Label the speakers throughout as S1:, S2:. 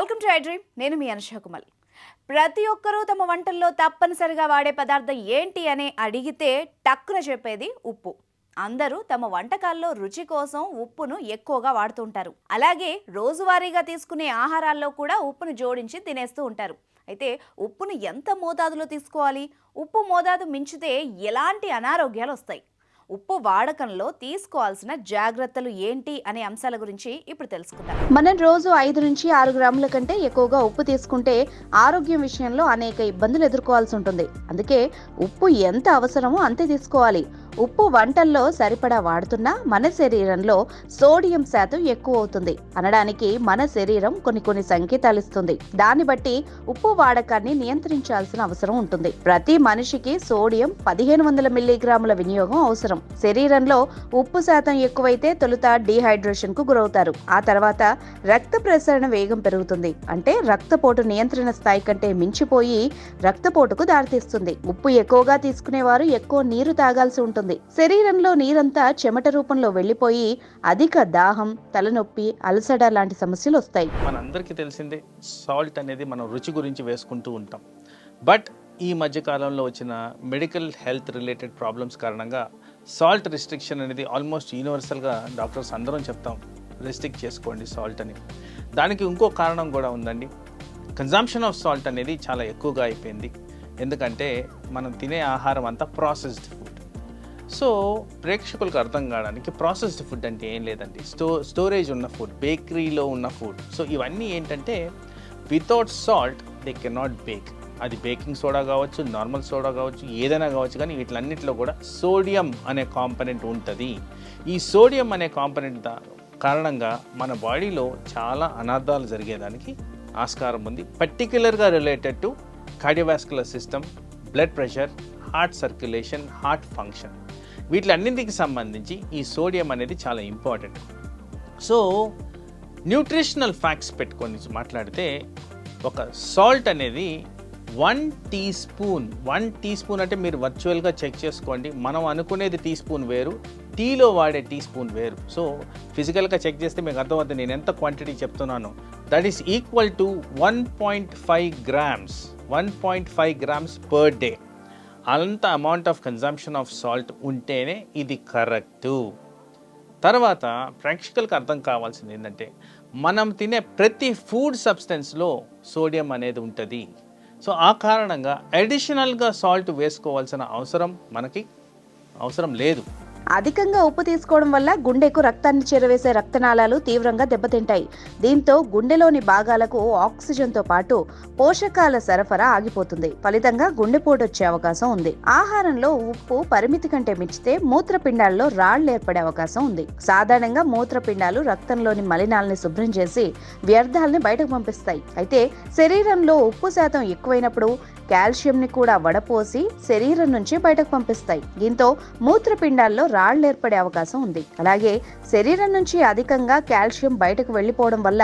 S1: Welcome to I dream. నేను మీ అనుష కుమార్. ప్రతి ఒక్కరూ తమ వంటల్లో తప్పనిసరిగా వాడే పదార్థం ఏంటి అని అడిగితే టక్కున చెప్పేది ఉప్పు. అందరూ తమ వంటకాల్లో రుచి కోసం ఉప్పును ఎక్కువగా వాడుతుంటారు. అలాగే రోజువారీగా తీసుకునే ఆహారాల్లో కూడా ఉప్పును జోడించి తినేస్తూ ఉంటారు. అయితే ఉప్పును ఎంత మోతాదులో తీసుకోవాలి? ఉప్పు మోతాదు మించితే ఎలాంటి అనారోగ్యాలు వస్తాయి? ఉప్పు వాడకంలో తీసుకోవాల్సిన జాగ్రత్తలు ఏంటి అనే అంశాల గురించి ఇప్పుడు తెలుసుకుందాం. మనం రోజు 5 నుంచి 6 గ్రాముల కంటే ఎక్కువగా ఉప్పు తీసుకుంటే ఆరోగ్యం విషయంలో అనేక ఇబ్బందులు ఎదుర్కోవాల్సి ఉంటుంది. అందుకే ఉప్పు ఎంత అవసరమో అంతే తీసుకోవాలి. ఉప్పు వంటల్లో సరిపడా వాడుతున్నా మన శరీరంలో సోడియం శాతం ఎక్కువ అవుతుంది అనడానికి మన శరీరం కొన్ని సంకేతాలు ఇస్తుంది. దాన్ని బట్టి ఉప్పు వాడకాన్ని నియంత్రించాల్సిన అవసరం ఉంటుంది. ప్రతి మనిషికి సోడియం 1500 మిల్లీగ్రాముల వినియోగం అవసరం. శరీరంలో ఉప్పు శాతం ఎక్కువైతే తొలుత డీహైడ్రేషన్ కు గురవుతారు. ఆ తర్వాత రక్త ప్రసరణ వేగం పెరుగుతుంది. అంటే రక్తపోటు నియంత్రణ స్థాయి కంటే మించిపోయి రక్తపోటుకు దారితీస్తుంది. ఉప్పు ఎక్కువగా తీసుకునేవారు ఎక్కువ నీరు తాగాల్సి ఉంటుంది. శరీరంలో నీరంతా చెమట రూపంలో వెళ్లిపోయి అధిక దాహం, తలనొప్పి, అలసట లాంటి సమస్యలు వస్తాయి.
S2: మనందరికీ తెలిసిందే సాల్ట్ అనేది మనం రుచి గురించి వేసుకుంటూ ఉంటాం. బట్ ఈ మధ్య కాలంలో వచ్చిన మెడికల్ హెల్త్ రిలేటెడ్ ప్రాబ్లమ్స్ కారణంగా సాల్ట్ రిస్ట్రిక్షన్ అనేది ఆల్మోస్ట్ యూనివర్సల్గా డాక్టర్స్ అందరం చెప్తాం, రెస్ట్రిక్ట్ చేసుకోండి సాల్ట్ అని. దానికి ఇంకో కారణం కూడా ఉందండి. కన్జంప్షన్ ఆఫ్ సాల్ట్ అనేది చాలా ఎక్కువగా అయిపోయింది. ఎందుకంటే మనం తినే ఆహారం అంతా ప్రాసెస్డ్ ఫుడ్. సో ప్రేక్షకులకు అర్థం కావడానికి ప్రాసెస్డ్ ఫుడ్ అంటే ఏం లేదండి, స్టోరేజ్ ఉన్న ఫుడ్, బేకరీలో ఉన్న ఫుడ్. సో ఇవన్నీ ఏంటంటే without salt they can not bake. అది బేకింగ్ సోడా కావచ్చు, నార్మల్ సోడా కావచ్చు, ఏదైనా కావచ్చు, కానీ వీటిలన్నింటిలో కూడా సోడియం అనే కాంపనెంట్ ఉంటుంది. ఈ సోడియం అనే కాంపనెంట్ కారణంగా మన బాడీలో చాలా అనర్థాలు జరిగేదానికి ఆస్కారం ఉంది. పర్టిక్యులర్గా related to cardiovascular system, blood pressure, heart circulation, heart function, వీటిలన్నింటికి సంబంధించి ఈ సోడియం అనేది చాలా ఇంపార్టెంట్. సో న్యూట్రిషనల్ ఫ్యాక్ట్స్ పెట్టుకొని మాట్లాడితే ఒక సాల్ట్ అనేది 1 టీ స్పూన్ అంటే మీరు వర్చువల్గా చెక్ చేసుకోండి. మనం అనుకునేది టీ స్పూన్ వేరు, టీలో వాడే టీ స్పూన్ వేరు. సో ఫిజికల్గా చెక్ చేస్తే మీకు అర్థమవుతుంది నేను ఎంత క్వాంటిటీ చెప్తున్నాను. That is equal to 1.5 grams per day. అంత amount of consumption of salt ఉంటేనే ఇది కరెక్టు. తర్వాత ప్రేక్షకులకు అర్థం కావాల్సింది ఏంటంటే మనం తినే ప్రతి ఫుడ్ సబ్స్టెన్స్లో సోడియం అనేది ఉంటుంది. సో ఆ కారణంగా అడిషనల్గా సాల్ట్ వేసుకోవాల్సిన అవసరం లేదు.
S1: అధికంగా ఉప్పు తీసుకోవడం వల్ల గుండెకు రక్తాన్ని చేరవేసే రక్తనాళాలు తీవ్రంగా దెబ్బతింటాయి. దీంతో గుండెలోని భాగాలకు ఆక్సిజన్తో పాటు పోషకాల సరఫరా ఆగిపోతుంది. ఫలితంగా గుండెపోటు వచ్చే అవకాశం ఉంది. ఆహారంలో ఉప్పు పరిమితి కంటే మించితే మూత్రపిండాల్లో రాళ్లు ఏర్పడే అవకాశం ఉంది. సాధారణంగా మూత్రపిండాలు రక్తంలోని మలినాల్ని శుభ్రం చేసి వ్యర్థాలని బయటకు పంపిస్తాయి. అయితే శరీరంలో ఉప్పు శాతం ఎక్కువైనప్పుడు కాల్షియంని కూడా వడపోసి శరీరం నుంచి బయటకు పంపిస్తాయి. దీంతో మూత్రపిండాల్లో రాళ్లు ఏర్పడే అవకాశం ఉంది. అలాగే శరీరం నుంచి అధికంగా కాల్షియం బయటకు వెళ్లిపోవడం వల్ల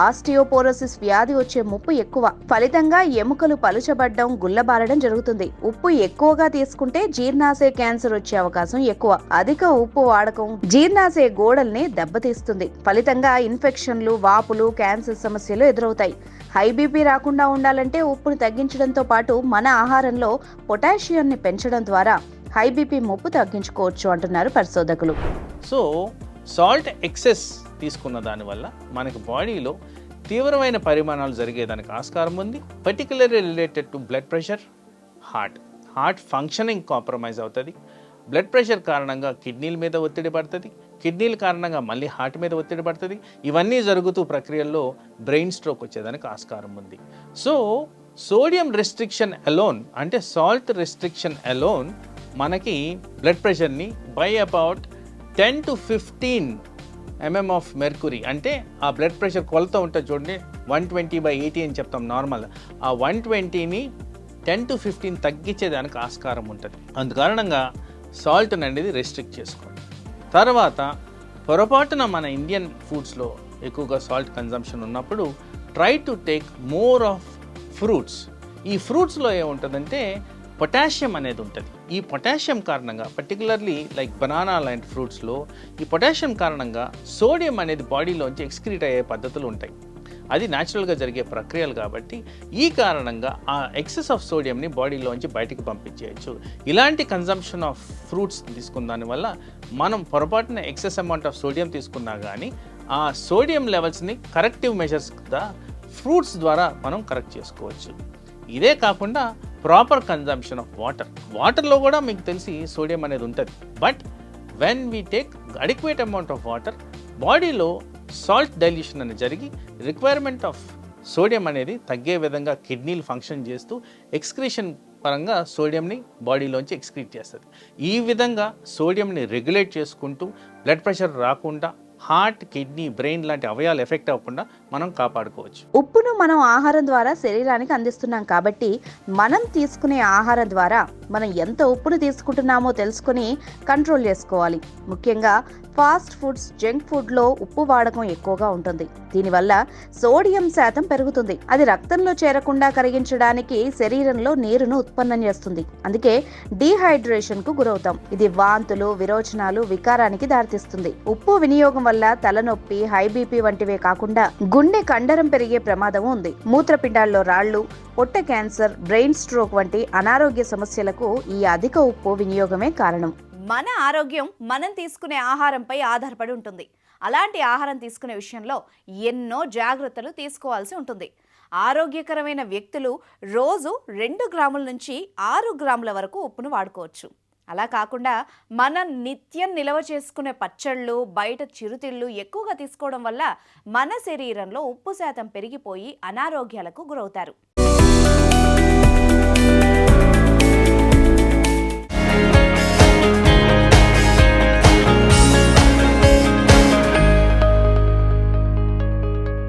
S1: ఆస్టియోపోరోసిస్ వ్యాధి వచ్చే ముప్పు ఎక్కువ. ఫలితంగా ఎముకలు పలుచబడ్డం, గుల్లబారడం జరుగుతుంది. ఉప్పు ఎక్కువగా తీసుకుంటే జీర్ణాశయ క్యాన్సర్ వచ్చే అవకాశం ఎక్కువ. అధిక ఉప్పు వాడకం జీర్ణాశయ గోడల్ని దెబ్బతీస్తుంది. ఫలితంగా ఇన్ఫెక్షన్లు, వాపులు, క్యాన్సర్ సమస్యలు ఎదురవుతాయి. హై బీపీ రాకుండా ఉండాలంటే ఉప్పును తగ్గించడంతో పాటు మన ఆహారంలో పొటాషియంని పెంచడం ద్వారా హై బీపీ ముప్పు తగ్గించుకోవచ్చు అంటున్నారు పరిశోధకులు.
S2: సో సాల్ట్ ఎక్సెస్ తీసుకున్న దానివల్ల మనకి బాడీలో తీవ్రమైన పరిమాణాలు జరిగేదానికి ఆస్కారం ఉంది. Particularly related to blood pressure, heart functioning compromise అవుతుంది. బ్లడ్ ప్రెషర్ కారణంగా కిడ్నీల మీద ఒత్తిడి పడుతుంది. కిడ్నీల కారణంగా మళ్ళీ హార్ట్ మీద ఒత్తిడి పడుతుంది. ఇవన్నీ జరుగుతూ ప్రక్రియల్లో బ్రెయిన్ స్ట్రోక్ వచ్చేదానికి ఆస్కారం ఉంది. సో సోడియం రెస్ట్రిక్షన్ అలోన్ అంటే సాల్ట్ రెస్ట్రిక్షన్ అలోన్ మనకి బ్లడ్ ప్రెషర్ని by about 10 to 15 mm of mercury, అంటే ఆ బ్లడ్ ప్రెషర్ కొలత ఉంటుంది చూడండి, 120/80 అని చెప్తాం నార్మల్. ఆ 120ని 10 to 15 తగ్గించేదానికి ఆస్కారం ఉంటుంది. అందుకారణంగా సాల్ట్ అనేది రెస్ట్రిక్ట్ చేసుకోండి. తర్వాత పొరపాటున మన ఇండియన్ ఫుడ్స్లో ఎక్కువగా సాల్ట్ కన్జంప్షన్ ఉన్నప్పుడు try to take more of fruits. ఈ ఫ్రూట్స్లో ఏముంటుందంటే పొటాషియం అనేది ఉంటుంది. ఈ పొటాషియం కారణంగా పర్టికులర్లీ లైక్ బనానా లాంటి ఫ్రూట్స్లో ఈ పొటాషియం కారణంగా సోడియం అనేది బాడీలోంచి ఎక్స్క్రీట్ అయ్యే పద్ధతులు ఉంటాయి. అది న్యాచురల్గా జరిగే ప్రక్రియలు కాబట్టి ఈ కారణంగా ఆ ఎక్సెస్ ఆఫ్ సోడియంని బాడీలోంచి బయటికి పంపించేయచ్చు. ఇలాంటి కన్జంప్షన్ ఆఫ్ ఫ్రూట్స్ తీసుకున్న దానివల్ల మనం పొరపాటున ఎక్సెస్ అమౌంట్ ఆఫ్ సోడియం తీసుకున్నా కానీ ఆ సోడియం లెవెల్స్ని కరెక్టివ్ మెజర్స్ ఫ్రూట్స్ ద్వారా మనం కరెక్ట్ చేసుకోవచ్చు. ఇదే కాకుండా ప్రాపర్ కన్జంప్షన్ ఆఫ్ వాటర్లో కూడా మీకు తెలిసి సోడియం అనేది ఉంటుంది. But when we take adequate amount of water, బాడీలో సాల్ట్ డైల్యూషన్ అనేది జరిగి రిక్వైర్మెంట్ ఆఫ్ సోడియం అనేది తగ్గే విధంగా కిడ్నీలు ఫంక్షన్ చేస్తూ ఎక్స్క్రీషన్ పరంగా సోడియంని బాడీలోంచి ఎక్స్క్రీట్ చేస్తుంది. ఈ విధంగా సోడియంని రెగ్యులేట్ చేసుకుంటూ బ్లడ్ ప్రెషర్ రాకుండా హార్ట్, కిడ్నీ, బ్రెయిన్ లాంటి అవయవాలు ఎఫెక్ట్ అవ్వకుండా మనం కాపాడుకోవచ్చు.
S1: ఉప్పును మనం ఆహారం ద్వారా శరీరానికి అందిస్తున్నాం కాబట్టి మనం తీసుకునే ఆహారం ద్వారా మనం ఎంత ఉప్పును తీసుకుంటున్నామో తెలుసుకుని కంట్రోల్ చేసుకోవాలి. ముఖ్యంగా ఫాస్ట్ ఫుడ్స్, జంక్ ఫుడ్లో ఉప్పు వాడకం ఎక్కువగా ఉంటుంది. దీనివల్ల సోడియం శాతం పెరుగుతుంది. అది రక్తంలో చేరకుండా కరిగించడానికి శరీరంలో నీరును ఉత్పన్నం చేస్తుంది. అందుకే డీహైడ్రేషన్కు గురవుతాం. ఇది వాంతులు, విరోచనాలు, వికారానికి దారితీస్తుంది. ఉప్పు వినియోగం వల్ల తలనొప్పి, హై బీపీ వంటివే కాకుండా గుండె కండరం పెరిగే ప్రమాదం ఉంది. మూత్రపిండాల్లో రాళ్లు, పొట్ట క్యాన్సర్, బ్రెయిన్ స్ట్రోక్ వంటి అనారోగ్య సమస్యలకు ఈ అధిక ఉప్పు వినియోగమే కారణం. మన ఆరోగ్యం మనం తీసుకునే ఆహారంపై ఆధారపడి ఉంటుంది. అలాంటి ఆహారం తీసుకునే విషయంలో ఎన్నో జాగ్రత్తలు తీసుకోవాల్సి ఉంటుంది. ఆరోగ్యకరమైన వ్యక్తులు రోజు 2 గ్రాముల నుంచి 6 గ్రాముల వరకు ఉప్పును వాడుకోవచ్చు. అలా కాకుండా మనం నిత్యం నిల్వ చేసుకునే పచ్చళ్ళు, బయట చిరుతిళ్ళు ఎక్కువగా తీసుకోవడం వల్ల మన శరీరంలో ఉప్పు శాతం పెరిగిపోయి అనారోగ్యాలకు గురవుతారు.